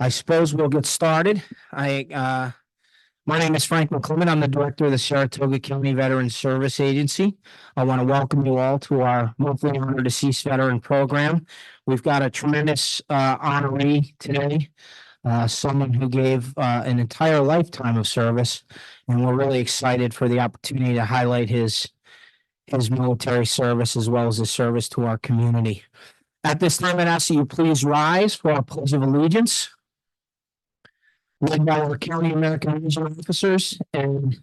I suppose we'll get started. My name is Frank McClement. I'm the director of the Saratoga County Veterans Service Agency. I want to welcome you all to our monthly Honor Deceased Veteran program. We've got a tremendous honoree today, someone who gave an entire lifetime of service, and we're really excited for the opportunity to highlight his military service as well as his service to our community. At this time, I'd ask that you please rise for our Pledge of Allegiance, led by our County American Legion officers, and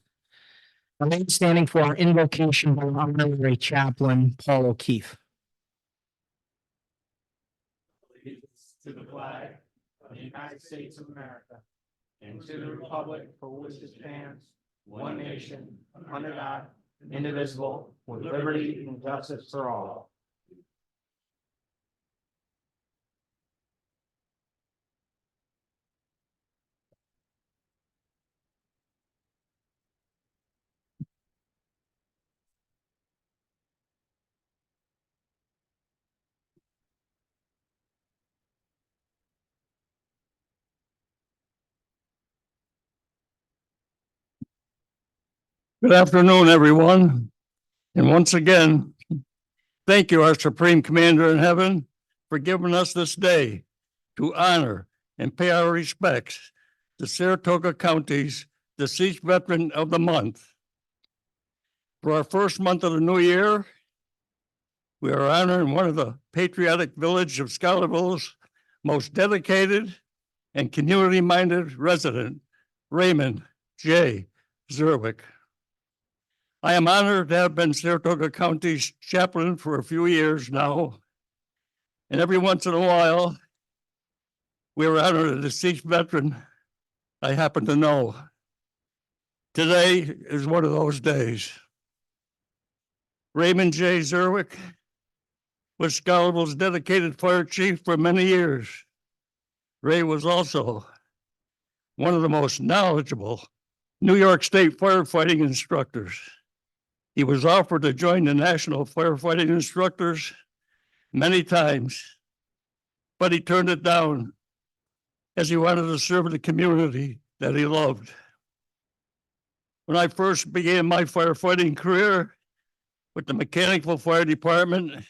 remain standing for our invocation by our honorary chaplain, Paul O'Keefe. Allegiance to the flag of the United States of America and to the republic for which it stands, one nation, under God, indivisible, with liberty and justice for all. Good afternoon, everyone. And once again, thank you, our Supreme Commander in Heaven, for giving us this day to honor and pay our respects to Saratoga County's deceased veteran of the month. For our first month of the new year, we are honoring one of the patriotic village of Schuylerville's most dedicated and community-minded resident, Raymond J. Zerwick. I am honored to have been Saratoga County's chaplain for a few years now. And every once in a while, we are honored a deceased veteran I happen to know. Today is one of those days. Raymond J. Zerwick was Schuylerville's dedicated fire chief for many years. Ray was also one of the most knowledgeable New York State firefighting instructors. He was offered to join the National Firefighting Instructors many times, but he turned it down as he wanted to serve the community that he loved. When I first began my firefighting career with the Mechanical Fire Department,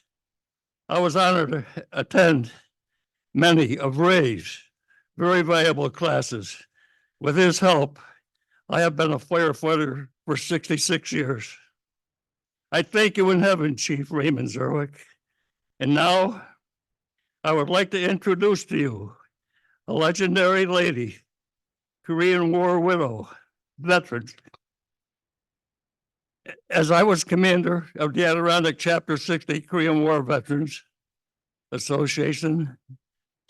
I was honored to attend many of Ray's very valuable classes. With his help, I have been a firefighter for 66 years. I thank you in heaven, Chief Raymond Zerwick. And now I would like to introduce to you a legendary lady, Korean War widow, veteran. As I was commander of the Adirondack Chapter 60 Korean War Veterans Association,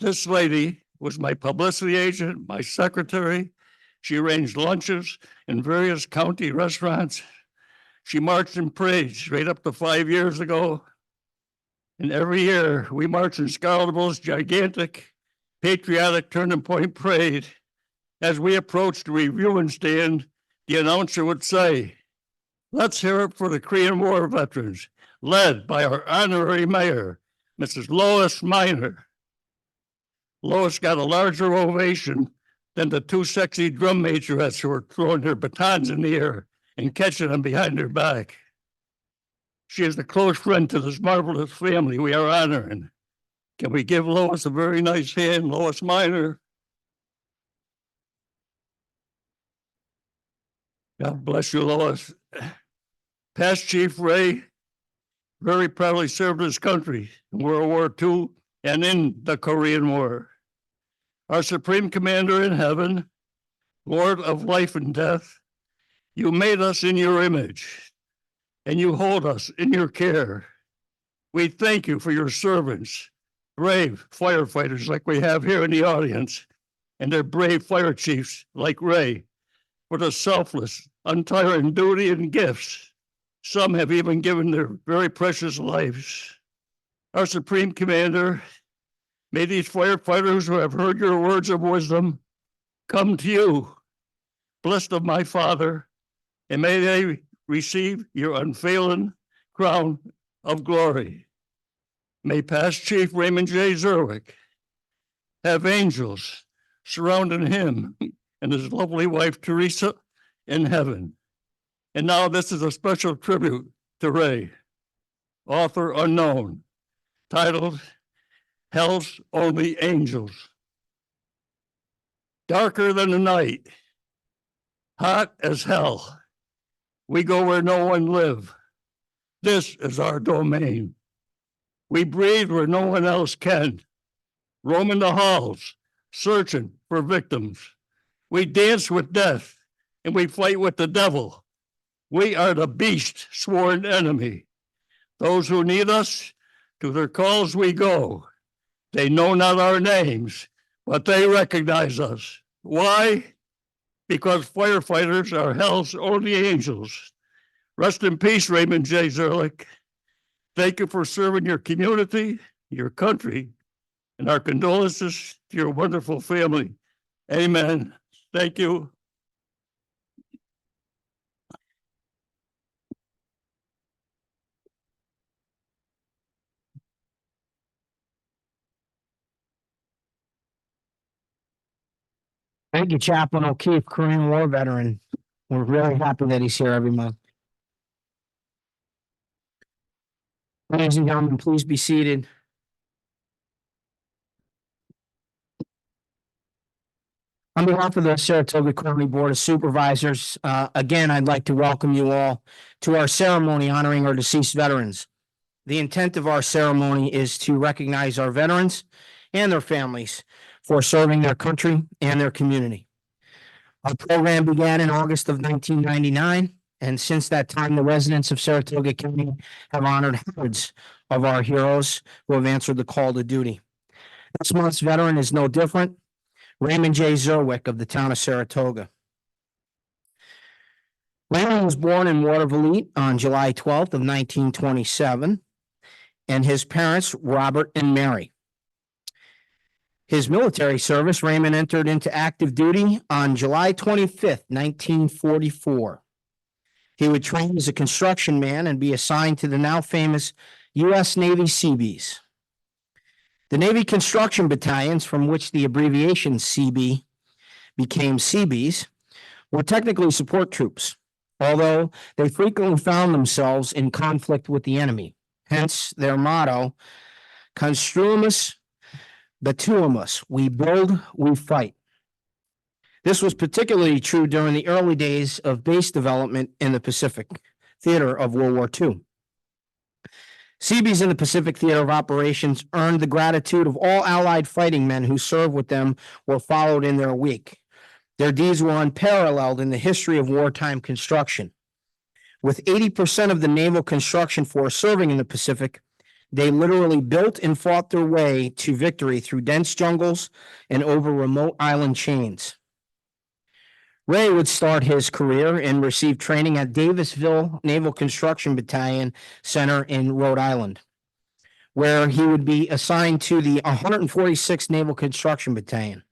this lady was my publicity agent, my secretary. She arranged lunches in various county restaurants. She marched in parades straight up to 5 years ago. And every year we marched in Schuylerville's gigantic patriotic turning point parade. As we approached the reviewing stand, the announcer would say, "Let's hear it for the Korean War veterans," led by our honorary mayor, Mrs. Lois Miner. Lois got a larger ovation than the two sexy drum majorettes who were throwing their batons in the air and catching them behind their back. She is a close friend to this marvelous family we are honoring. Can we give Lois a very nice hand, Lois Miner? God bless you, Lois. Past Chief Ray very proudly served his country in World War II and in the Korean War. Our Supreme Commander in heaven, Lord of life and death, you made us in your image, and you hold us in your care. We thank you for your servants, brave firefighters like we have here in the audience, and their brave fire chiefs like Ray, for the selfless, untiring duty and gifts. Some have even given their very precious lives. Our Supreme Commander, may these firefighters who have heard your words of wisdom come to you, blessed of my Father, and may they receive your unfailing crown of glory. May past Chief Raymond J. Zerwick have angels surrounding him and his lovely wife, Teresa, in heaven. And now this is a special tribute to Ray, author unknown, titled Hell's Only Angels. Darker than the night, hot as hell. We go where no one live. This is our domain. We breathe where no one else can. Roaming the halls, searching for victims. We dance with death and we fight with the devil. We are the beast sworn enemy. Those who need us, to their calls we go. They know not our names, but they recognize us. Why? Because firefighters are hell's only angels. Rest in peace, Raymond J. Zerwick. Thank you for serving your community, your country, and our condolences to your wonderful family. Amen. Thank you. Thank you, Chaplain O'Keefe, Korean War veteran. We're really happy that he's here every month. Ladies and gentlemen, please be seated. On behalf of the Saratoga County Board of Supervisors, again, I'd like to welcome you all to our ceremony honoring our deceased veterans. The intent of our ceremony is to recognize our veterans and their families for serving their country and their community. Our program began in August of 1999, and since that time, the residents of Saratoga County have honored hundreds of our heroes who have answered the call to duty. This month's veteran is no different. Raymond J. Zerwick of the town of Saratoga. Raymond was born in Watervliet on July 12th of 1927, and his parents, Robert and Mary. His military service, Raymond entered into active duty on July 25th, 1944. He would train as a construction man and be assigned to the now famous US Navy Seabees. The Navy Construction Battalions, from which the abbreviation CB became Seabees, were technically support troops, although they frequently found themselves in conflict with the enemy. Hence their motto, Construamus Batuamus, we build, we fight. This was particularly true during the early days of base development in the Pacific theater of World War II. Seabees in the Pacific Theater of Operations earned the gratitude of all Allied fighting men who served with them or followed in their wake. Their deeds were unparalleled in the history of wartime construction. With 80% of the naval construction force serving in the Pacific, they literally built and fought their way to victory through dense jungles and over remote island chains. Ray would start his career and receive training at Davisville Naval Construction Battalion Center in Rhode Island, where he would be assigned to the 146th Naval Construction Battalion.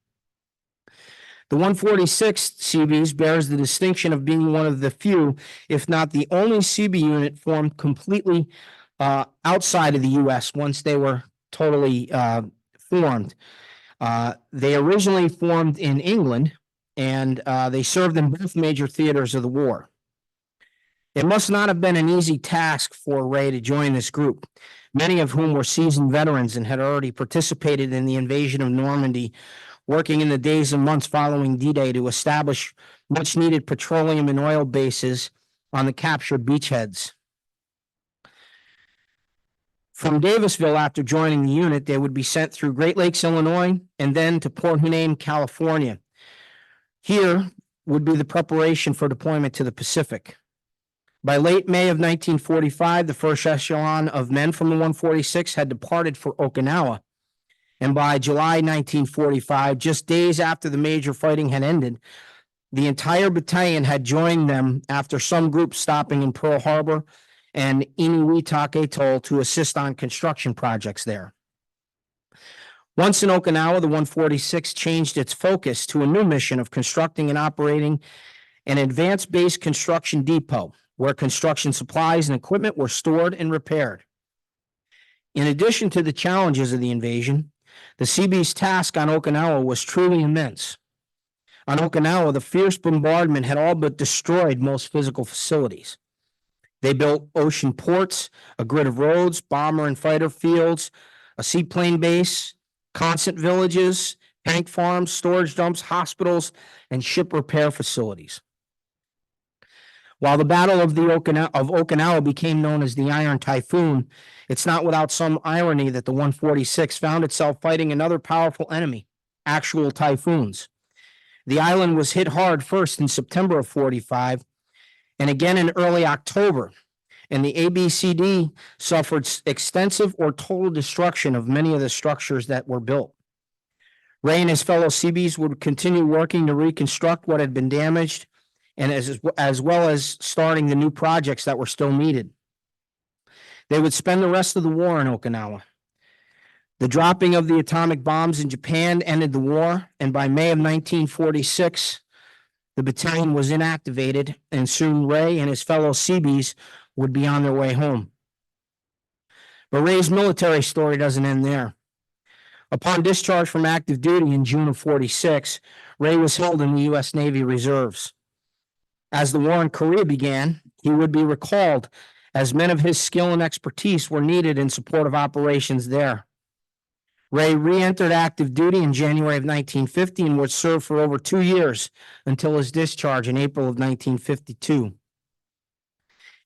The 146th Seabees bears the distinction of being one of the few, if not the only Seabee unit formed completely outside of the U.S. once they were totally formed. They originally formed in England, and they served in both major theaters of the war. It must not have been an easy task for Ray to join this group, many of whom were seasoned veterans and had already participated in the invasion of Normandy, working in the days and months following D-Day to establish much-needed petroleum and oil bases on the captured beachheads. From Davisville, after joining the unit, they would be sent through Great Lakes, Illinois, and then to Port Hueneme, California. Here would be the preparation for deployment to the Pacific. By late May of 1945, the first echelon of men from the 146 had departed for Okinawa. And by July 1945, just days after the major fighting had ended, the entire battalion had joined them after some groups stopping in Pearl Harbor and Inuitak Atoll to assist on construction projects there. Once in Okinawa, the 146 changed its focus to a new mission of constructing and operating an advanced base construction depot where construction supplies and equipment were stored and repaired. In addition to the challenges of the invasion, The Seabees' task on Okinawa was truly immense. On Okinawa, the fierce bombardment had all but destroyed most physical facilities. They built ocean ports, a grid of roads, bomber and fighter fields, a seaplane base, constant villages, tank farms, storage dumps, hospitals, and ship repair facilities. While the Battle of Okinawa became known as the Iron Typhoon, it's not without some irony that the 146 found itself fighting another powerful enemy, actual typhoons. The island was hit hard first in September of 45 and again in early October, and the ABCD suffered extensive or total destruction of many of the structures that were built. Ray and his fellow Seabees would continue working to reconstruct what had been damaged, and as well as starting the new projects that were still needed. They would spend the rest of the war in Okinawa. The dropping of the atomic bombs in Japan ended the war, and by May of 1946, the battalion was inactivated, and soon Ray and his fellow Seabees would be on their way home. But Ray's military story doesn't end there. Upon discharge from active duty in June of 46, Ray was held in the US Navy Reserves. As the war in Korea began, he would be recalled as men of his skill and expertise were needed in support of operations there. Ray re-entered active duty in January of 1950 and would serve for over 2 years until his discharge in April of 1952.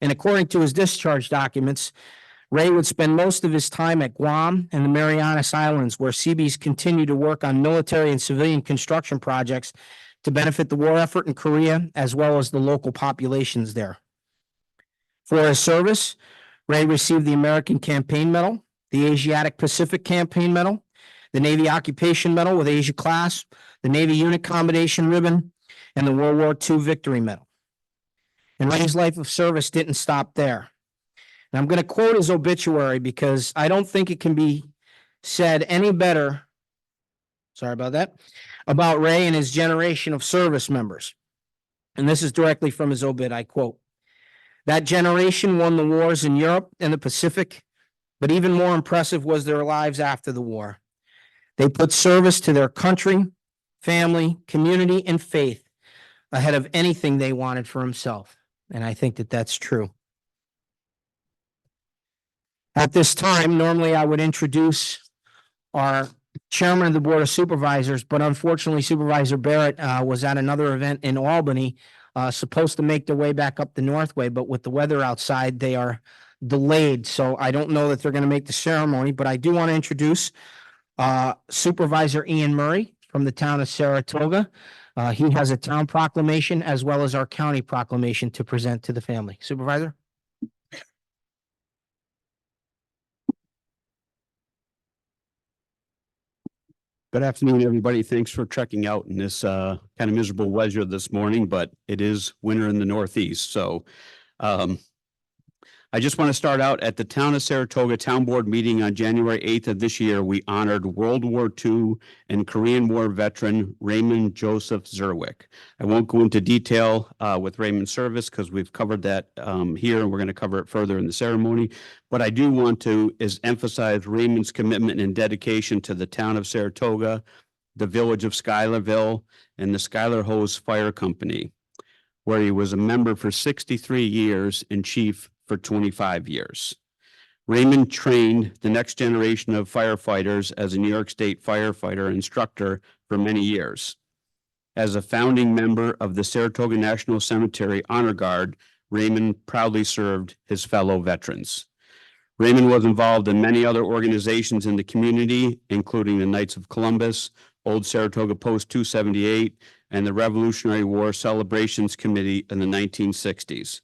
And according to his discharge documents, Ray would spend most of his time at Guam and the Marianas Islands, where Seabees continued to work on military and civilian construction projects to benefit the war effort in Korea, as well as the local populations there. For his service, Ray received the American Campaign Medal, the Asiatic-Pacific Campaign Medal, the Navy Occupation Medal with Asia Clasp, the Navy Unit Commendation Ribbon, and the World War II Victory Medal. And Ray's life of service didn't stop there. And I'm going to quote his obituary because I don't think it can be said any better, sorry about that, about Ray and his generation of service members. And this is directly from his obit, I quote, "That generation won the wars in Europe and the Pacific, but even more impressive was their lives after the war. They put service to their country, family, community, and faith ahead of anything they wanted for himself." And I think that that's true. At this time, normally I would introduce our chairman of the Board of Supervisors, but unfortunately Supervisor Barrett was at another event in Albany, supposed to make their way back up the Northway, but with the weather outside, they are delayed. So I don't know that they're going to make the ceremony, but I do want to introduce Supervisor Ian Murray from the town of Saratoga. He has a town proclamation as well as our county proclamation to present to the family. Supervisor? Good afternoon, everybody. Thanks for trekking out in this kind of miserable weather this morning, but it is winter in the Northeast. So I just want to start out at the Town of Saratoga Town Board meeting on January 8th of this year. We honored World War II and Korean War veteran Raymond Joseph Zerwick. I won't go into detail with Raymond's service because we've covered that here, and we're going to cover it further in the ceremony. What I do want to is emphasize Raymond's commitment and dedication to the town of Saratoga, the village of Schuylerville, and the Schuyler Hose Fire Company, where he was a member for 63 years and chief for 25 years. Raymond trained the next generation of firefighters as a New York State firefighter instructor for many years. As a founding member of the Saratoga National Cemetery Honor Guard, Raymond proudly served his fellow veterans. Raymond was involved in many other organizations in the community, including the Knights of Columbus, Old Saratoga Post 278, and the Revolutionary War Celebrations Committee in the 1960s.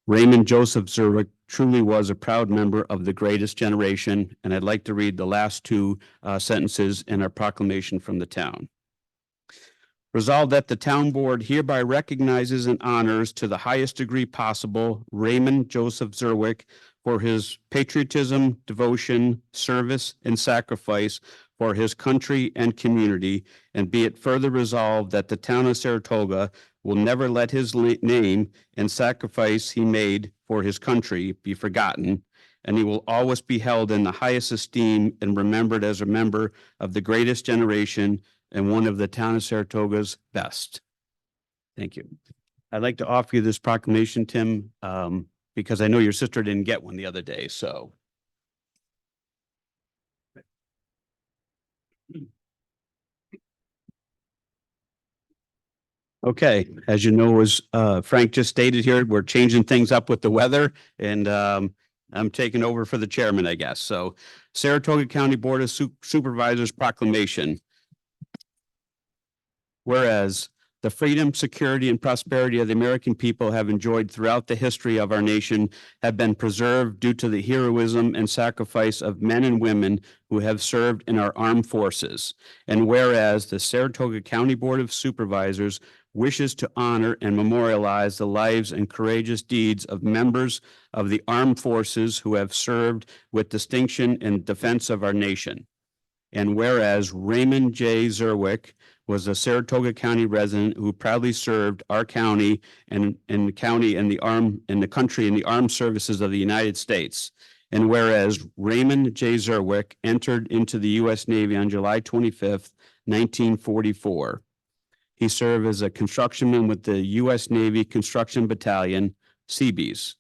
Raymond Joseph Zerwick truly was a proud member of the greatest generation, and I'd like to read the last two sentences in our proclamation from the town. Resolved that the town board hereby recognizes and honors to the highest degree possible Raymond Joseph Zerwick for his patriotism, devotion, service, and sacrifice for his country and community, and be it further resolved that the town of Saratoga will never let his name and sacrifice he made for his country be forgotten, and he will always be held in the highest esteem and remembered as a member of the greatest generation and one of the town of Saratoga's best. Thank you. I'd like to offer you this proclamation, Tim, because I know your sister didn't get one the other day, so. Okay, as you know, as Frank just stated here, we're changing things up with the weather, and I'm taking over for the chairman, I guess. So Saratoga County Board of Supervisors proclamation. Whereas the freedom, security, and prosperity of the American people have enjoyed throughout the history of our nation have been preserved due to the heroism and sacrifice of men and women who have served in our armed forces. And whereas the Saratoga County Board of Supervisors wishes to honor and memorialize the lives and courageous deeds of members of the armed forces who have served with distinction in defense of our nation. And whereas Raymond J. Zerwick was a Saratoga County resident who proudly served our county and the country in the armed services of the United States. And whereas Raymond J. Zerwick entered into the US Navy on July 25th, 1944. He served as a constructionman with the US Navy Construction Battalion, Seabees.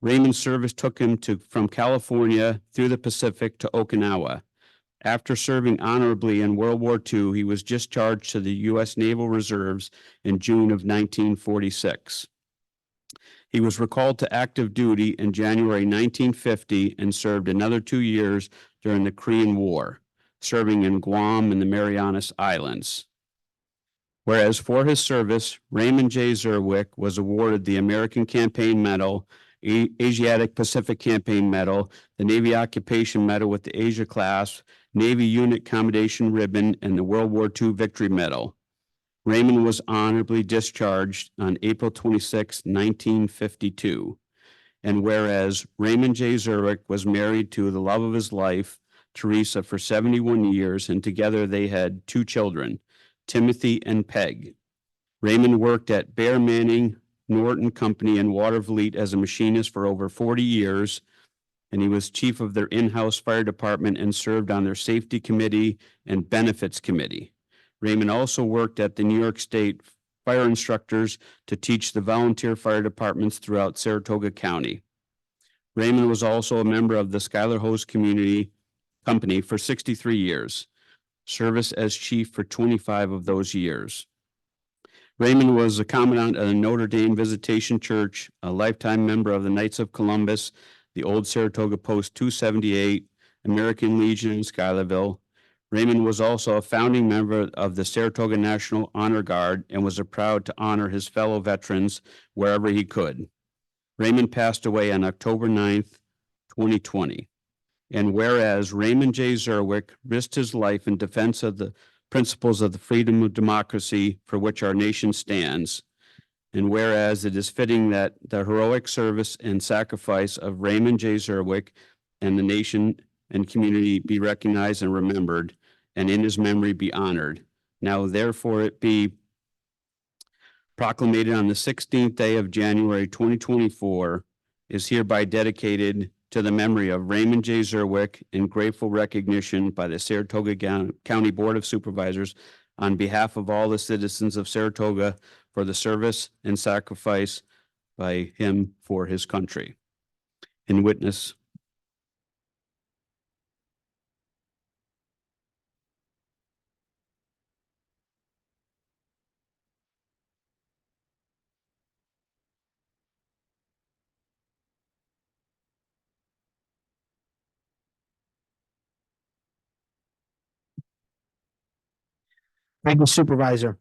Raymond's service took him from California through the Pacific to Okinawa. After serving honorably in World War II, he was discharged to the U.S. Naval Reserves in June of 1946. He was recalled to active duty in January 1950 and served another 2 years during the Korean War, serving in Guam and the Marianas Islands. Whereas for his service, Raymond J. Zerwick was awarded the American Campaign Medal, Asiatic-Pacific Campaign Medal, the Navy Occupation Medal with the Asia Clasp, Navy Unit Commendation Ribbon, and the World War II Victory Medal. Raymond was honorably discharged on April 26, 1952. And whereas Raymond J. Zerwick was married to the love of his life, Teresa, for 71 years, and together they had 2 children, Timothy and Peg. Raymond worked at Bear Manning Norton Company in Watervliet as a machinist for over 40 years, and he was chief of their in-house fire department and served on their safety committee and benefits committee. Raymond also worked at the New York State fire instructors to teach the volunteer fire departments throughout Saratoga County. Raymond was also a member of the Schuyler Hose Community Company for 63 years, service as chief for 25 of those years. Raymond was a commandant of the Notre Dame Visitation Church, a lifetime member of the Knights of Columbus, the Old Saratoga Post 278, American Legion in Schuylerville. Raymond was also a founding member of the Saratoga National Honor Guard and was proud to honor his fellow veterans wherever he could. Raymond passed away on October 9th, 2020. And whereas Raymond J. Zerwick risked his life in defense of the principles of the freedom of democracy for which our nation stands, and whereas it is fitting that the heroic service and sacrifice of Raymond J. Zerwick and the nation and community be recognized and remembered, and in his memory be honored. Now, therefore, it be proclamated on the 16th day of January 2024 is hereby dedicated to the memory of Raymond J. Zerwick in grateful recognition by the Saratoga County Board of Supervisors on behalf of all the citizens of Saratoga for the service and sacrifice by him for his country. In witness. Thank you, Supervisor.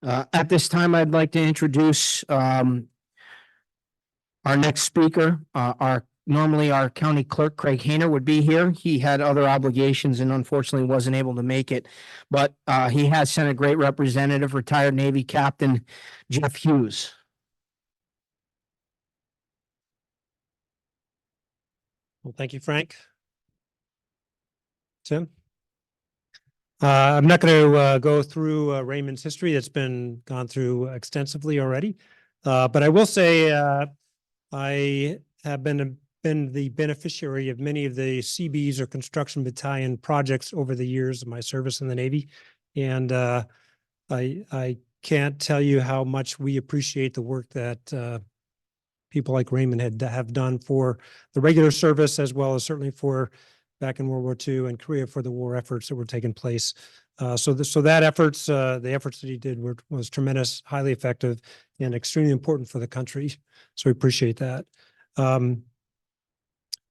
At this time, I'd like to introduce our next speaker. Normally our county clerk, Craig Hayner, would be here. He had other obligations and unfortunately wasn't able to make it. But he has sent a great representative, retired Navy Captain Jeff Hughes. Well, thank you, Frank. Tim? I'm not going to go through Raymond's history. That's been gone through extensively already. But I will say I have been the beneficiary of many of the Seabees or Construction Battalion projects over the years of my service in the Navy. And I can't tell you how much we appreciate the work that people like Raymond have done for the regular service, as well as certainly for back in World War II and Korea for the war efforts that were taking place. So the efforts that he did was tremendous, highly effective, and extremely important for the country. So we appreciate that.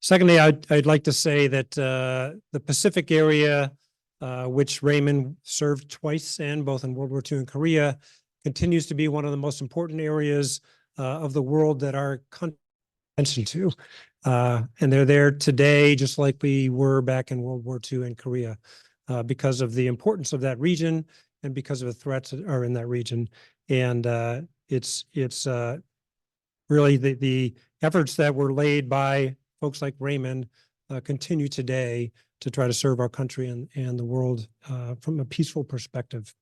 Secondly, I'd like to say that the Pacific area, which Raymond served twice in, both in World War II and Korea, continues to be one of the most important areas of the world that our country attention to. And they're there today, just like we were back in World War II and Korea, because of the importance of that region and because of the threats that are in that region. And it's really the efforts that were laid by folks like Raymond continue today to try to serve our country and the world from a peaceful perspective.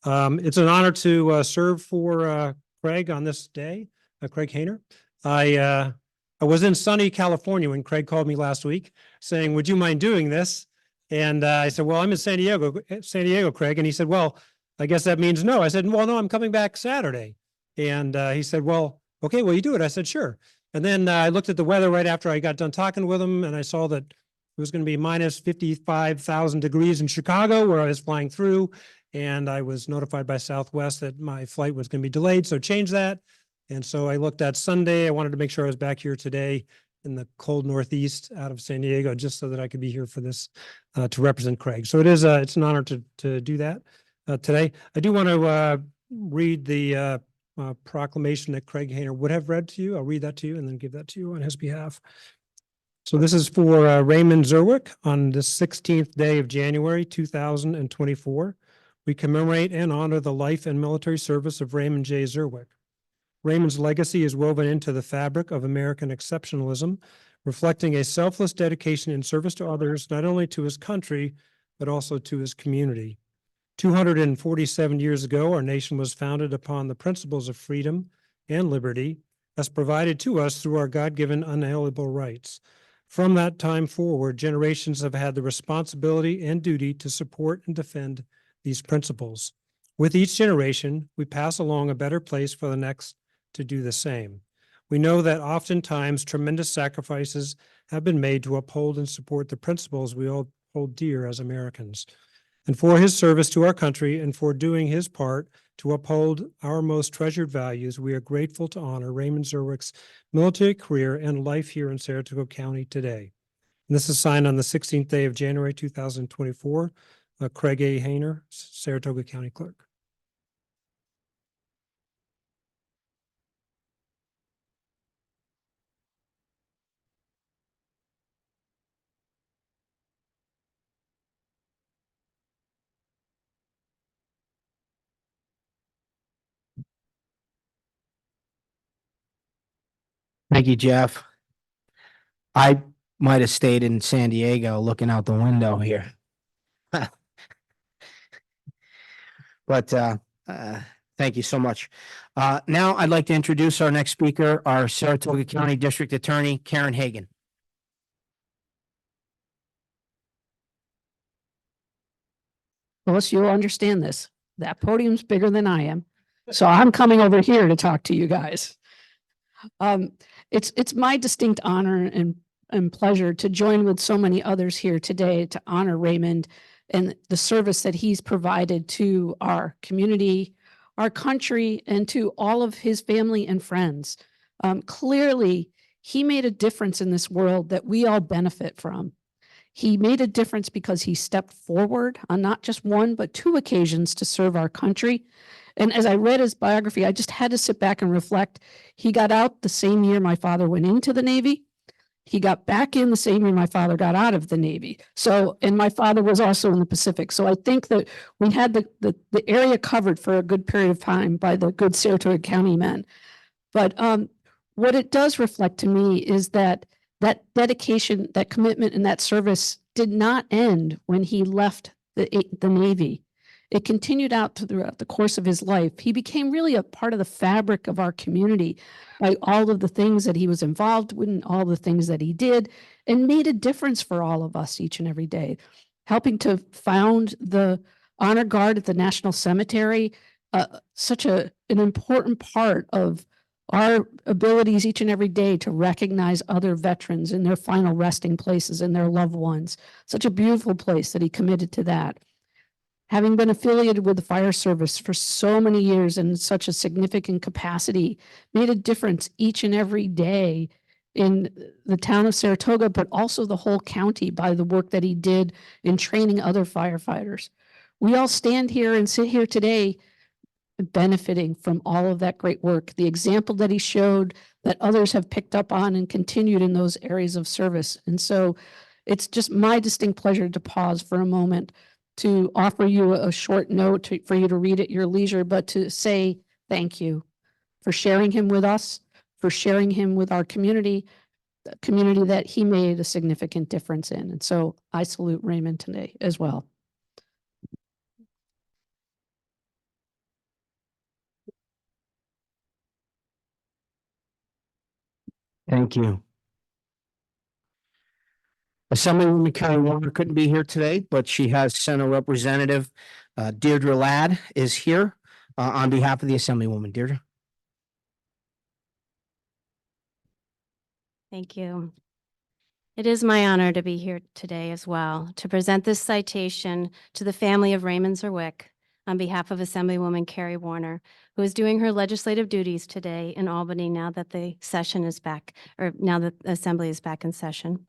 It's an honor to serve for Craig on this day, Craig Hayner. I was in sunny California when Craig called me last week saying, "Would you mind doing this?" And I said, "Well, I'm in San Diego, Craig." And he said, "Well, I guess that means no." I said, "Well, no, I'm coming back Saturday." And he said, "Well, okay, will you do it?" I said, "Sure." And then I looked at the weather right after I got done talking with him, and I saw that it was going to be minus 55,000 degrees in Chicago, where I was flying through. And I was notified by Southwest that my flight was going to be delayed, so changed that. And so I looked at Sunday. I wanted to make sure I was back here today in the cold Northeast out of San Diego, just so that I could be here for this to represent Craig. So it's an honor to do that today. I do want to read the proclamation that Craig Hayner would have read to you. I'll read that to you and then give that to you on his behalf. So this is for Raymond Zerwick on the 16th day of January, 2024. We commemorate and honor the life and military service of Raymond J. Zerwick. Raymond's legacy is woven into the fabric of American exceptionalism, reflecting a selfless dedication in service to others, not only to his country, but also to his community. 247 years ago, our nation was founded upon the principles of freedom and liberty, as provided to us through our God-given unalienable rights. From that time forward, generations have had the responsibility and duty to support and defend these principles. With each generation, we pass along a better place for the next to do the same. We know that oftentimes tremendous sacrifices have been made to uphold and support the principles we all hold dear as Americans. And for his service to our country and for doing his part to uphold our most treasured values, we are grateful to honor Raymond Zerwick's military career and life here in Saratoga County today. And this is signed on the 16th day of January, 2024. Craig A. Hayner, Saratoga County Clerk. Thank you, Jeff. I might have stayed in San Diego looking out the window here. But thank you so much. Now I'd like to introduce our next speaker, our Saratoga County District Attorney, Karen Hagan. Phyllis, you'll understand this. That podium's bigger than I am. So I'm coming over here to talk to you guys. It's my distinct honor and pleasure to join with so many others here today to honor Raymond and the service that he's provided to our community, our country, and to all of his family and friends. Clearly, he made a difference in this world that we all benefit from. He made a difference because he stepped forward on not just one, but two occasions to serve our country. And as I read his biography, I just had to sit back and reflect. He got out the same year my father went into the Navy. He got back in the same year my father got out of the Navy. So, and my father was also in the Pacific. So I think that we had the area covered for a good period of time by the good Saratoga County men. But what it does reflect to me is that dedication, that commitment, and that service did not end when he left the Navy. it continued out throughout the course of his life. He became really a part of the fabric of our community by all of the things that he was involved with and all the things that he did, and made a difference for all of us each and every day. Helping to found the Honor Guard at the National Cemetery, such an important part of our abilities each and every day to recognize other veterans in their final resting places and their loved ones. Such a beautiful place that he committed to that. Having been affiliated with the fire service for so many years in such a significant capacity, made a difference each and every day in the town of Saratoga, but also the whole county by the work that he did in training other firefighters. We all stand here and sit here today benefiting from all of that great work, the example that he showed that others have picked up on and continued in those areas of service. And so it's just my distinct pleasure to pause for a moment to offer you a short note for you to read at your leisure, but to say thank you for sharing him with us, for sharing him with our community, the community that he made a significant difference in. And so I salute Raymond today as well. Thank you. Assemblywoman Carrie Warner couldn't be here today, but she has sent a representative. Deirdre Ladd is here on behalf of the Assemblywoman. Deirdre. Thank you. It is my honor to be here today as well, to present this citation to the family of Raymond Zerwick on behalf of Assemblywoman Carrie Warner, who is doing her legislative duties today in Albany now that the session is back, or now that the Assembly is back in session.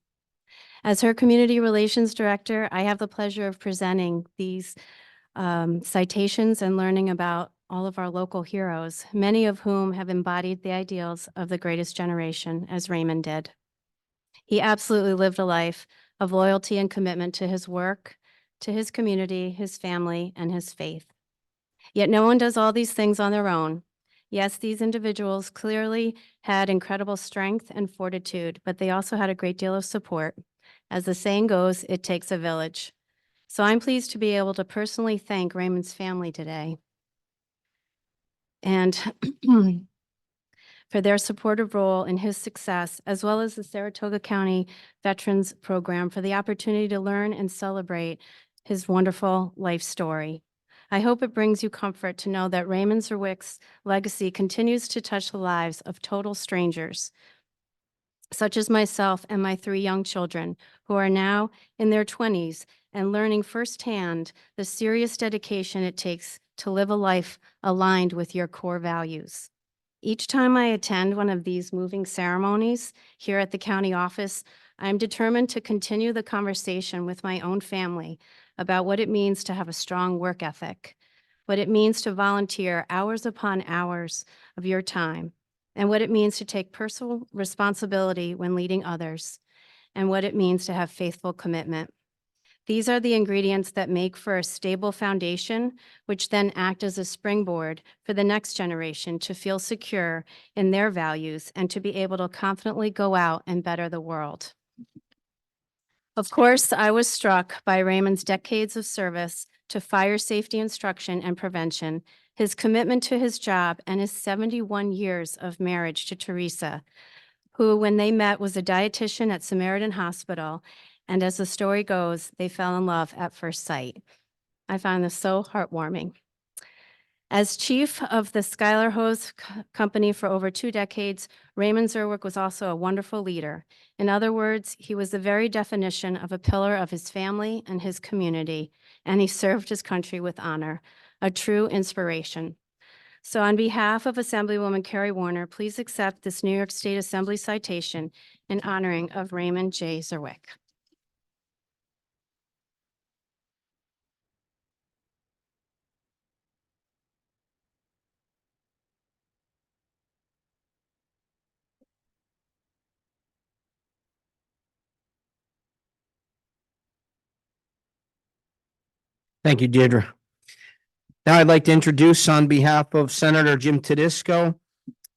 As her Community Relations Director, I have the pleasure of presenting these citations and learning about all of our local heroes, many of whom have embodied the ideals of the greatest generation, as Raymond did. He absolutely lived a life of loyalty and commitment to his work, to his community, his family, and his faith. Yet no one does all these things on their own. Yes, these individuals clearly had incredible strength and fortitude, but they also had a great deal of support. As the saying goes, it takes a village. So I'm pleased to be able to personally thank Raymond's family today and for their supportive role in his success, as well as the Saratoga County Veterans Program for the opportunity to learn and celebrate his wonderful life story. I hope it brings you comfort to know that Raymond Zerwick's legacy continues to touch the lives of total strangers, such as myself and my 3 young children, who are now in their 20s and learning firsthand the serious dedication it takes to live a life aligned with your core values. Each time I attend one of these moving ceremonies here at the county office, I'm determined to continue the conversation with my own family about what it means to have a strong work ethic, what it means to volunteer hours upon hours of your time, and what it means to take personal responsibility when leading others, and what it means to have faithful commitment. These are the ingredients that make for a stable foundation, which then act as a springboard for the next generation to feel secure in their values and to be able to confidently go out and better the world. Of course, I was struck by Raymond's decades of service to fire safety instruction and prevention, his commitment to his job, and his 71 years of marriage to Teresa, who, when they met, was a dietitian at Samaritan Hospital. And as the story goes, they fell in love at first sight. I found this so heartwarming. As chief of the Schuyler Hose Company for over 2 decades, Raymond Zerwick was also a wonderful leader. In other words, he was the very definition of a pillar of his family and his community, and he served his country with honor, a true inspiration. So on behalf of Assemblywoman Carrie Warner, please accept this New York State Assembly citation in honoring of Raymond J. Zerwick. Thank you, Deirdre. Now I'd like to introduce on behalf of Senator Jim Tedisco,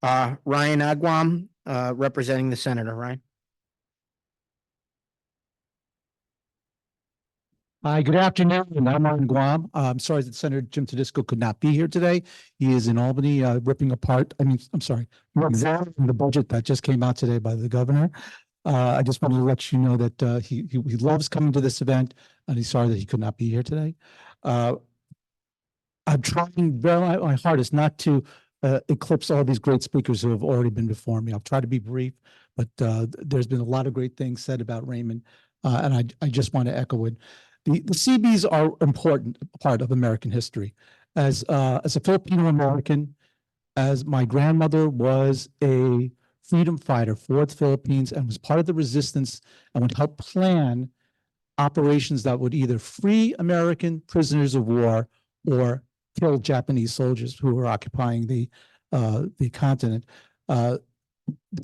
Ryan Agwam, representing the senator. Ryan. Hi, good afternoon. I'm on Guam. I'm sorry that Senator Jim Tedisco could not be here today. He is in Albany, ripping apart, examining the budget that just came out today by the governor. I just wanted to let you know that he loves coming to this event, and he's sorry that he could not be here today. I'm trying my hardest not to eclipse all these great speakers who have already been before me. I'll try to be brief, but there's been a lot of great things said about Raymond, and I just want to echo it. The Seabees are important part of American history. As a Filipino American, as my grandmother was a freedom fighter for the Philippines and was part of the resistance and would help plan operations that would either free American prisoners of war or kill Japanese soldiers who were occupying the continent. The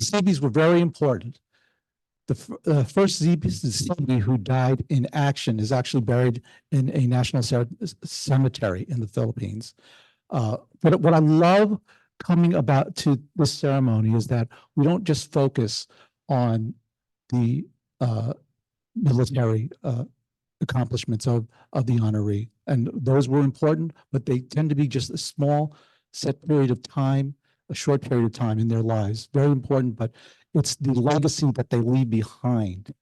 Seabees were very important. The first Seabee who died in action is actually buried in a national cemetery in the Philippines. But what I love coming about to this ceremony is that we don't just focus on the military accomplishments of the honoree, and those were important, but they tend to be just a small set period of time, a short period of time in their lives. Very important, but it's the legacy that they leave behind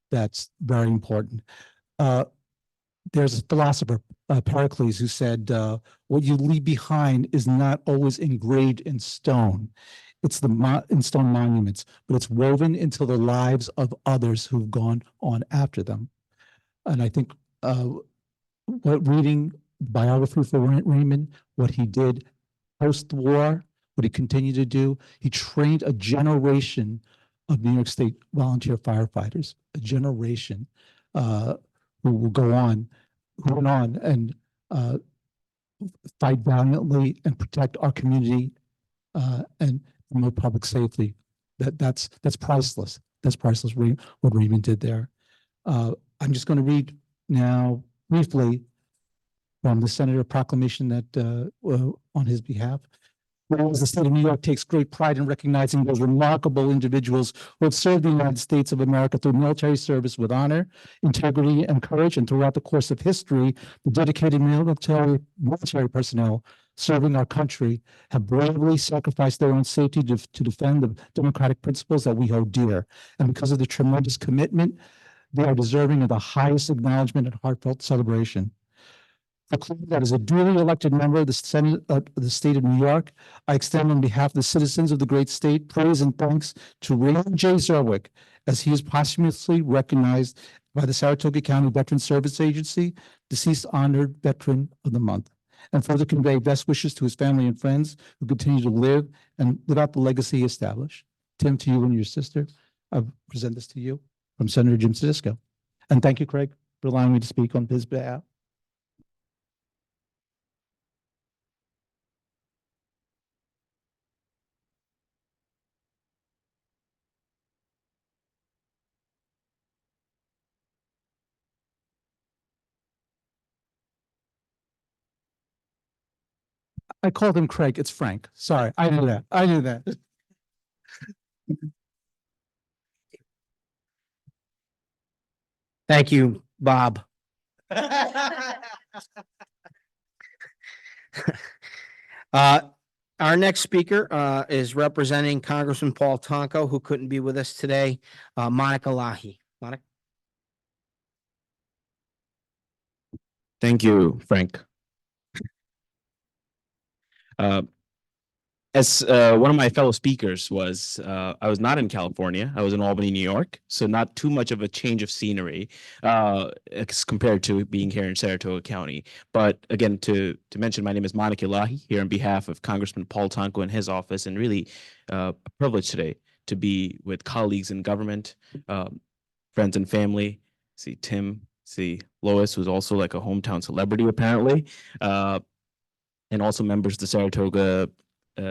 that's very important. There's a philosopher, Pericles, who said, what you leave behind is not always engraved in stone. It's in stone monuments, but it's woven into the lives of others who've gone on after them. And I think reading biography for Raymond, what he did post-war, what he continued to do, he trained a generation of New York State volunteer firefighters, a generation who will go on, who went on and fight valiantly and protect our community and promote public safety. That's priceless. That's priceless. What Raymond did there. I'm just going to read now briefly from the Senator proclamation that on his behalf. Whereas the state of New York takes great pride in recognizing those remarkable individuals who have served the United States of America through military service with honor, integrity, and courage, and throughout the course of history, the dedicated military personnel serving our country have bravely sacrificed their own safety to defend the democratic principles that we hold dear. And because of the tremendous commitment, they are deserving of the highest acknowledgement and heartfelt celebration. That as a duly elected member of the Senate of the state of New York, I extend on behalf of the citizens of the great state praise and thanks to Raymond J. Zerwick, as he is posthumously recognized by the Saratoga County Veterans Service Agency, deceased honored veteran of the month, and further convey best wishes to his family and friends who continue to live and live out the legacy he established. Tim, to you and your sister, I present this to you from Senator Jim Tedisco. And thank you, Craig, for allowing me to speak on his behalf. I called him Craig. It's Frank. Sorry, I knew that. I knew that. Thank you, Bob. Our next speaker is representing Congressman Paul Tonko, who couldn't be with us today, Monica Lahi. Monica? Thank you, Frank. As one of my fellow speakers was, I was not in California. I was in Albany, New York. So not too much of a change of scenery as compared to being here in Saratoga County. But again, to mention, my name is Monica Lahi, here on behalf of Congressman Paul Tonko and his office, and really a privilege today to be with colleagues in government, friends and family. See Tim, see Lois, who's also like a hometown celebrity apparently, and also members of the Saratoga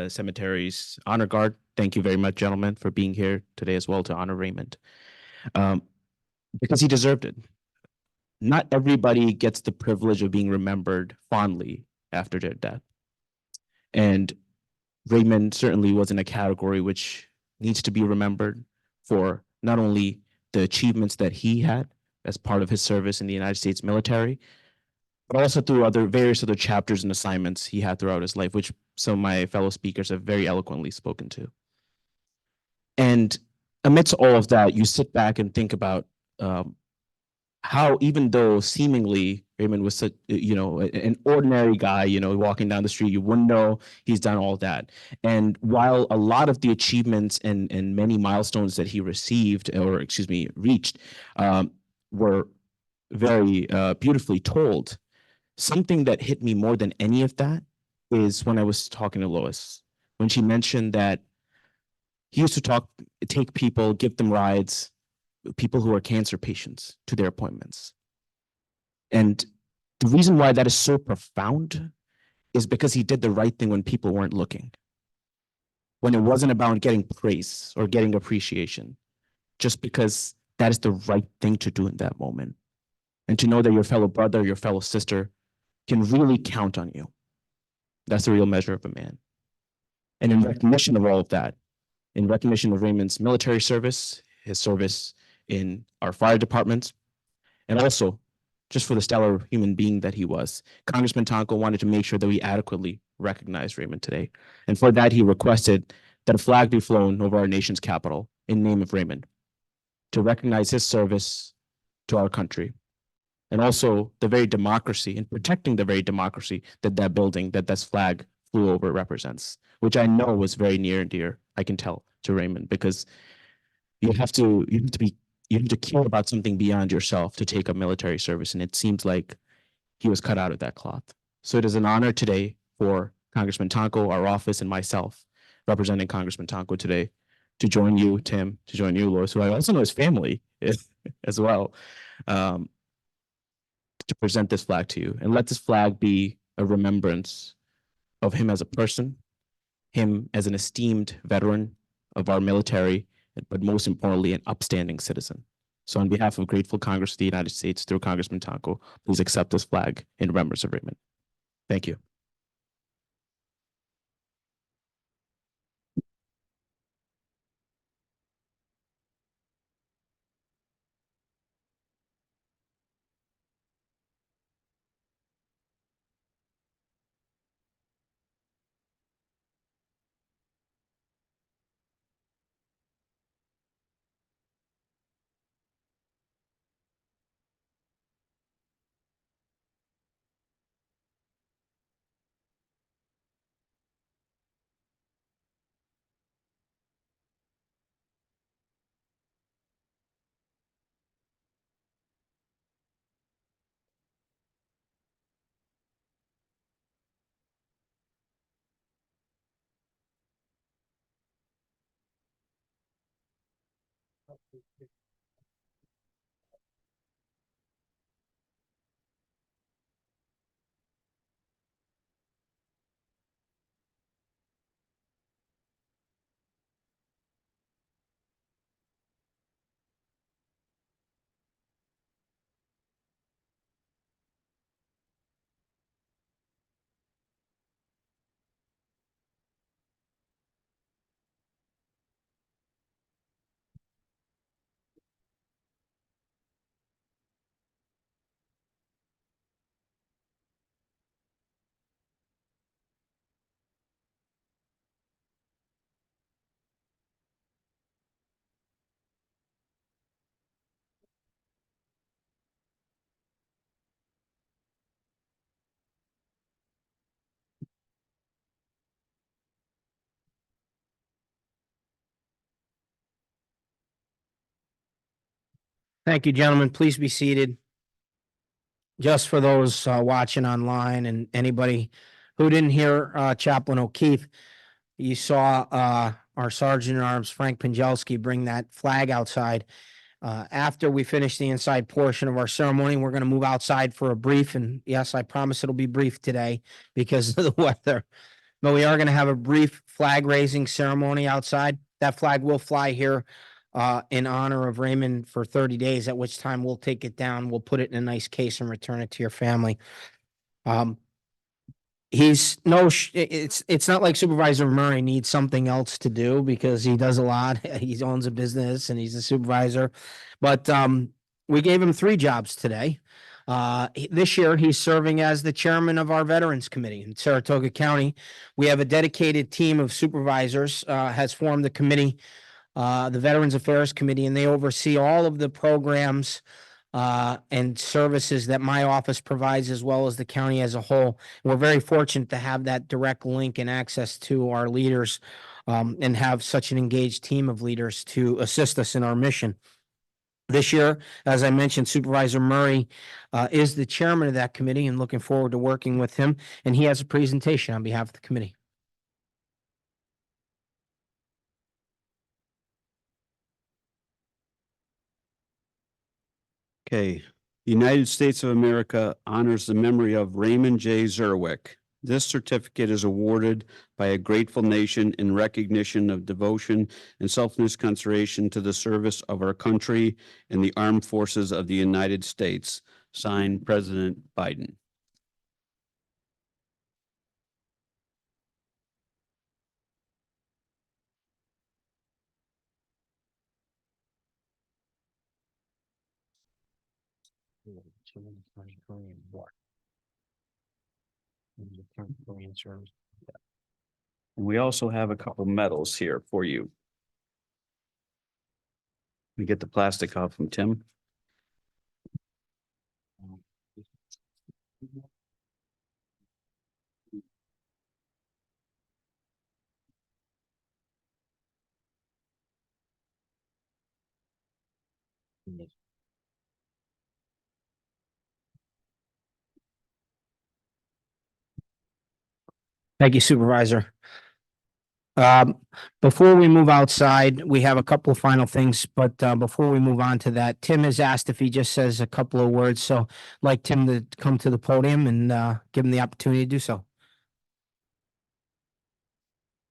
Cemetery's Honor Guard. Thank you very much, gentlemen, for being here today as well to honor Raymond, because he deserved it. Not everybody gets the privilege of being remembered fondly after their death. And Raymond certainly was in a category which needs to be remembered for not only the achievements that he had, as part of his service in the United States military, but also through various other chapters and assignments he had throughout his life, which some of my fellow speakers have very eloquently spoken to. And amidst all of that, you sit back and think about how, even though seemingly Raymond was such, an ordinary guy, walking down the street, you wouldn't know he's done all that. And while a lot of the achievements and many milestones that he reached, were very beautifully told, something that hit me more than any of that is when I was talking to Lois, when she mentioned that he used to take people, give them rides, people who are cancer patients, to their appointments. And the reason why that is so profound is because he did the right thing when people weren't looking, when it wasn't about getting praise or getting appreciation, just because that is the right thing to do in that moment. And to know that your fellow brother, your fellow sister can really count on you. That's the real measure of a man. And in recognition of all of that, in recognition of Raymond's military service, his service in our fire departments, and also just for the stellar human being that he was, Congressman Tonko wanted to make sure that we adequately recognize Raymond today. And for that, he requested that a flag be flown over our nation's capital in name of Raymond, to recognize his service to our country, and also the very democracy and protecting the very democracy that this flag flew over represents, which I know was very near and dear, I can tell, to Raymond, because you have to care about something beyond yourself to take up military service. And it seems like he was cut out of that cloth. So it is an honor today for Congressman Tonko, our office, and myself, representing Congressman Tonko today, to join you, Tim, to join you, Lois, who I also know his family as well, to present this flag to you. And let this flag be a remembrance of him as a person, him as an esteemed veteran of our military, but most importantly, an upstanding citizen. So on behalf of grateful Congress of the United States, through Congressman Tonko, please accept this flag in remembrance of Raymond. Thank you. Thank you, gentlemen. Please be seated. Just for those watching online and anybody who didn't hear Chaplain O'Keefe, you saw our Sergeant at Arms, Frank Pinjelski, bring that flag outside. After we finish the inside portion of our ceremony, we're going to move outside for a brief. And yes, I promise it'll be brief today because of the weather. But we are going to have a brief flag raising ceremony outside. That flag will fly here in honor of Raymond for 30 days, at which time we'll take it down. We'll put it in a nice case and return it to your family. It's not like Supervisor Murray needs something else to do because he does a lot. He owns a business and he's a supervisor. But we gave him 3 jobs today. This year, he's serving as the chairman of our Veterans Committee in Saratoga County. We have a dedicated team of supervisors, has formed the committee, the Veterans Affairs Committee, and they oversee all of the programs and services that my office provides, as well as the county as a whole. We're very fortunate to have that direct link and access to our leaders, and have such an engaged team of leaders to assist us in our mission. This year, as I mentioned, Supervisor Murray is the chairman of that committee, and looking forward to working with him. And he has a presentation on behalf of the committee. Okay, the United States of America honors the memory of Raymond J. Zerwick. This certificate is awarded by a grateful nation in recognition of devotion and selfless consideration to the service of our country and the armed forces of the United States. Signed, President Biden. And we also have a couple medals here for you. We get the plastic off from Tim. Thank you, Supervisor. Before we move outside, we have a couple of final things, but before we move on to that, Tim has asked if he just says a couple of words. So I'd like Tim to come to the podium and give him the opportunity to do so.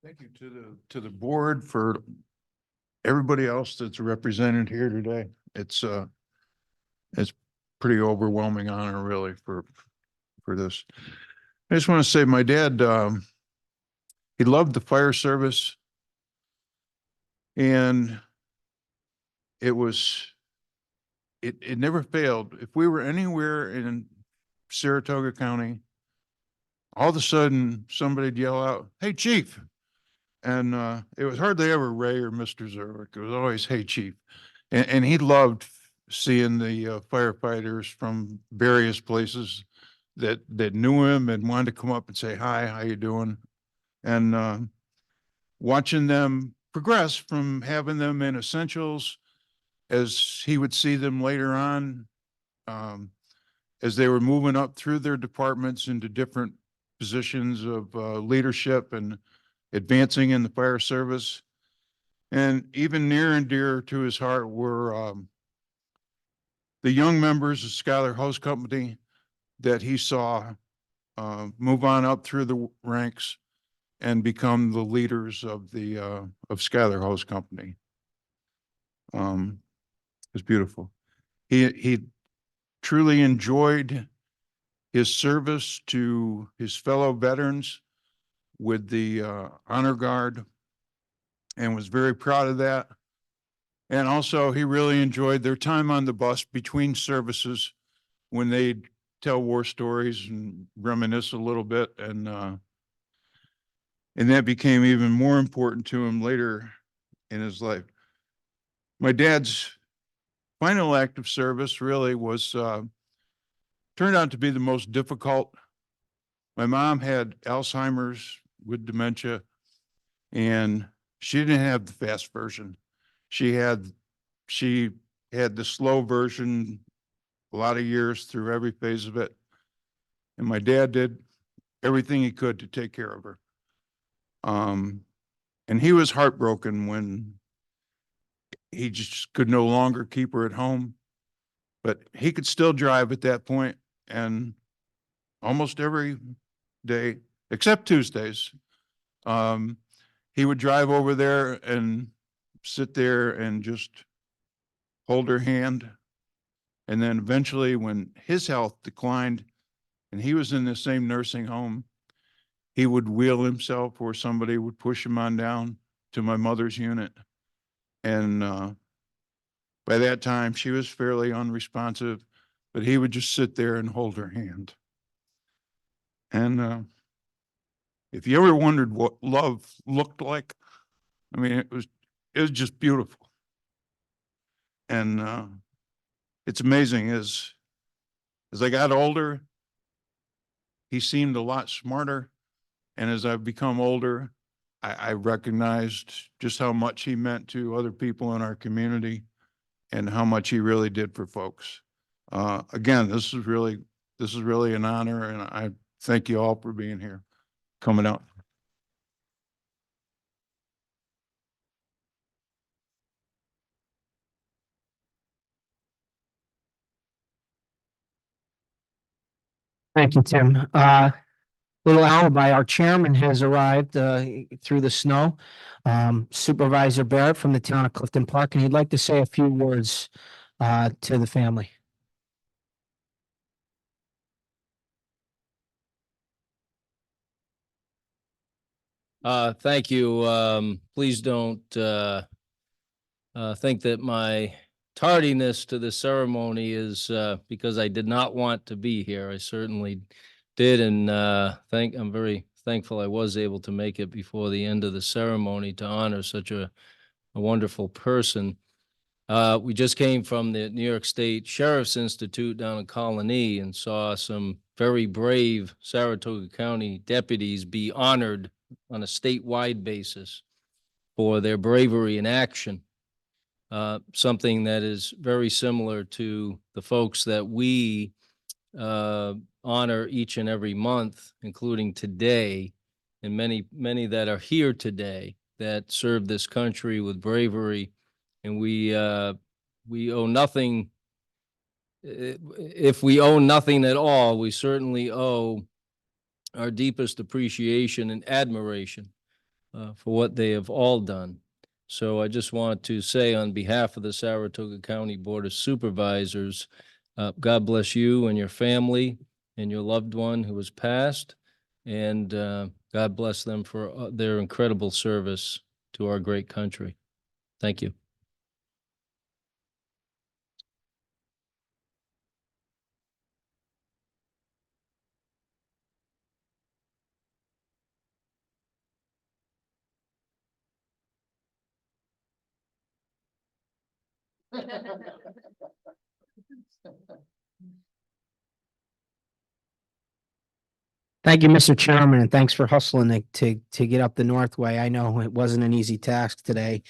Thank you to the board, for everybody else that's represented here today. It's pretty overwhelming honor, really, for this. I just want to say my dad, he loved the fire service, and it never failed. If we were anywhere in Saratoga County, all of a sudden somebody'd yell out, "Hey, Chief." And it was hardly ever Ray or Mr. Zerwick. It was always, "Hey, Chief." And he loved seeing the firefighters from various places that knew him and wanted to come up and say, "Hi, how you doing?" And watching them progress from having them in essentials, as he would see them later on, as they were moving up through their departments into different positions of leadership and advancing in the fire service. And even near and dear to his heart were the young members of Schuyler Hose Company that he saw move on up through the ranks and become the leaders of the of Schuyler Hose Company. It was beautiful. He truly enjoyed his service to his fellow veterans with the Honor Guard, and was very proud of that. And also, he really enjoyed their time on the bus between services, when they'd tell war stories and reminisce a little bit. And that became even more important to him later in his life. My dad's final act of service really was turned out to be the most difficult. My mom had Alzheimer's with dementia, and she didn't have the fast version. She had the slow version a lot of years through every phase of it. And my dad did everything he could to take care of her. And he was heartbroken when he just could no longer keep her at home, but he could still drive at that point, and almost every day, except Tuesdays, he would drive over there and sit there and just hold her hand. And then eventually, when his health declined and he was in the same nursing home, he would wheel himself, or somebody would push him on down to my mother's unit. And By that time, she was fairly unresponsive, but he would just sit there and hold her hand. And if you ever wondered what love looked like, I mean, it was just beautiful. And it's amazing as I got older, he seemed a lot smarter. And as I've become older, I recognized just how much he meant to other people in our community and how much he really did for folks. Again, this is really an honor, and I thank you all for being here, coming out. Thank you, Tim. Little alibi, our chairman has arrived through the snow. Supervisor Barrett from the town of Clifton Park, and he'd like to say a few words to the family. Thank you. Please don't think that my tardiness to the ceremony is because I did not want to be here. I certainly did, and I'm very thankful I was able to make it before the end of the ceremony to honor such a wonderful person. We just came from the New York State Sheriff's Institute down in Colony and saw some very brave Saratoga County deputies be honored on a statewide basis for their bravery in action. Something that is very similar to the folks that we honor each and every month, including today, and many that are here today that serve this country with bravery. And we owe nothing. If we owe nothing at all, we certainly owe our deepest appreciation and admiration for what they have all done. So I just want to say on behalf of the Saratoga County Board of Supervisors, God bless you and your family and your loved one who has passed, and God bless them for their incredible service to our great country. Thank you. Thank you, Mr. Chairman, and thanks for hustling to get up the Northway. I know it wasn't an easy task today.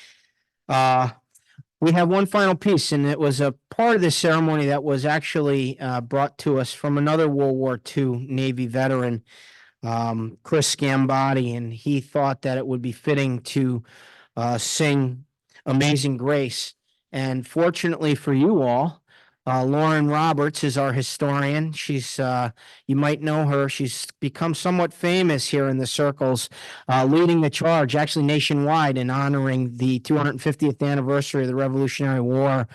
We have one final piece, and it was a part of this ceremony that was actually brought to us from another World War II Navy veteran, Chris Scambotti, and he thought that it would be fitting to sing Amazing Grace. And fortunately for you all, Lauren Roberts is our historian. She's, you might know her. She's become somewhat famous here in the circles, leading the charge, actually nationwide, in honoring the 250th anniversary of the Revolutionary War.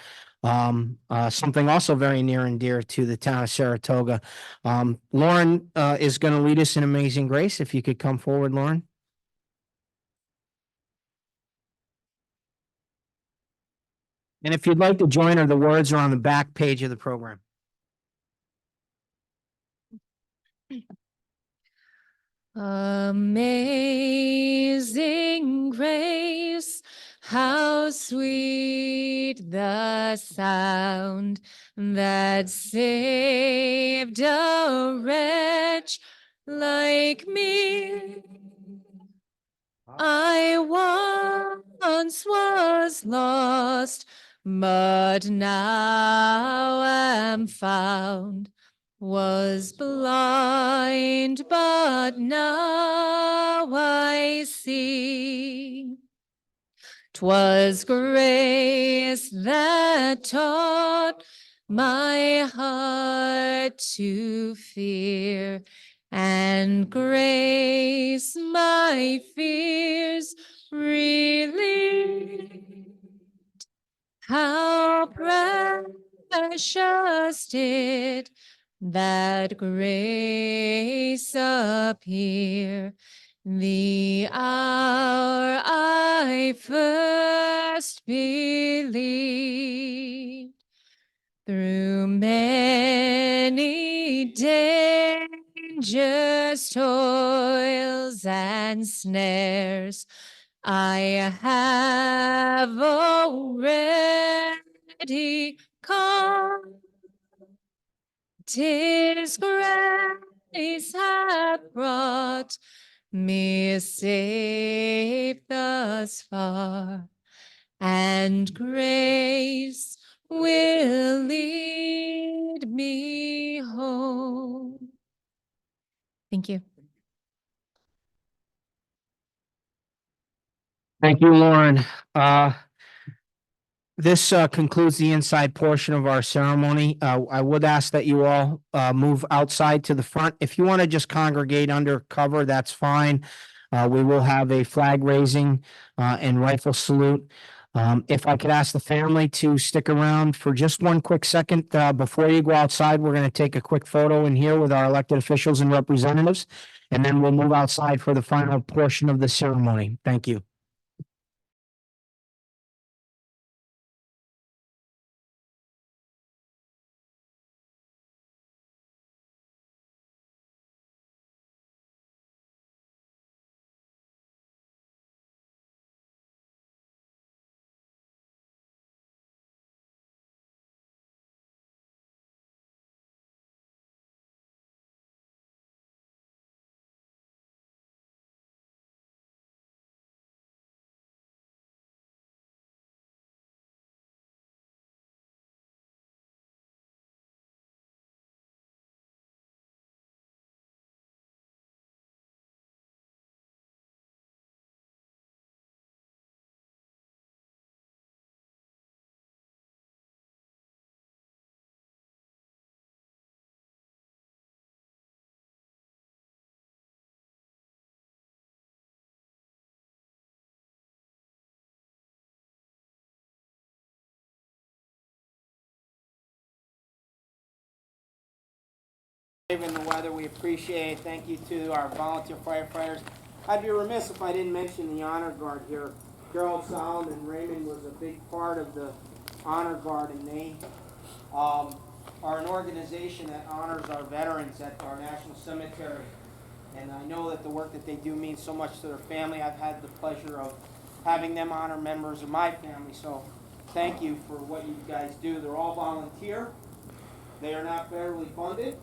Something also very near and dear to the town of Saratoga. Lauren is going to lead us in Amazing Grace. If you could come forward, Lauren. And if you'd like to join her, the words are on the back page of the program. Amazing grace, how sweet the sound that saved a wretch like me. I once was lost, but now am found. Was blind, but now I see. 'Twas grace that taught my heart to fear, and grace my fears relieved. How precious did that grace appear The hour I first believed, through many dangers, toils, and snares, I have already come. 'Tis grace hath brought me safe thus far, and grace will lead me home. Thank you. Thank you, Lauren. This concludes the inside portion of our ceremony. I would ask that you all move outside to the front. If you want to just congregate under cover, that's fine. We will have a flag raising and rifle salute. If I could ask the family to stick around for just one quick second before you go outside, we're going to take a quick photo in here with our elected officials and representatives, and then we'll move outside for the final portion of the ceremony. Thank you. In the weather, we appreciate it. Thank you to our volunteer firefighters. I'd be remiss if I didn't mention the honor guard here. Gerald Solomon Raymond was a big part of the honor guard, and they are an organization that honors our veterans at our national cemetery. And I know that the work that they do means so much to their family. I've had the pleasure of having them honor members of my family, so thank you for what you guys do. They're all volunteer. They are not federally funded.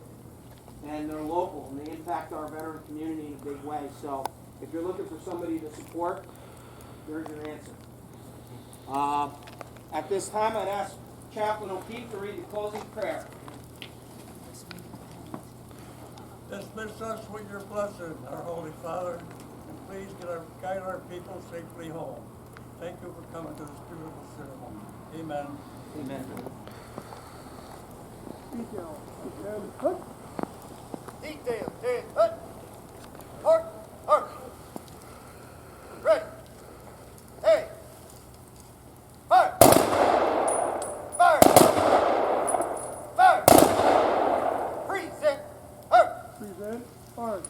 And they're local, and they impact our veteran community in a big way. So if you're looking for somebody to support, there's your answer. At this time, I'd ask Chaplain O'Keefe to read the closing prayer. Dismiss us with your blessing, our Holy Father, and please guide our people safely home. Thank you for coming to this beautiful ceremony. Amen. Amen. Detail, 10, hut. Mark, march. Ready. Hey. Fire. Fire. Fire. Present. Hut. Present. Fire.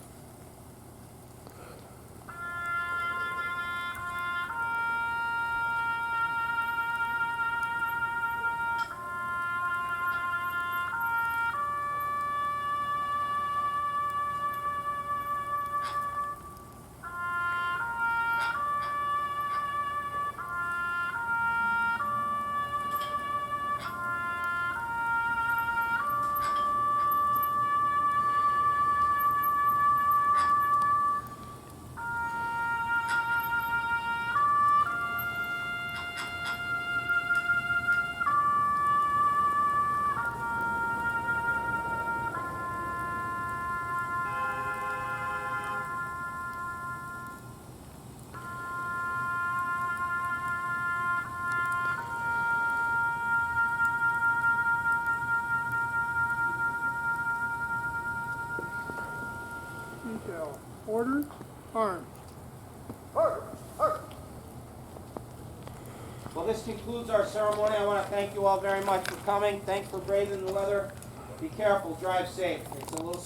Detail, order, arms. Well, this concludes our ceremony. I want to thank you all very much for coming. Thanks for braving the weather. Be careful, drive safe. It's a little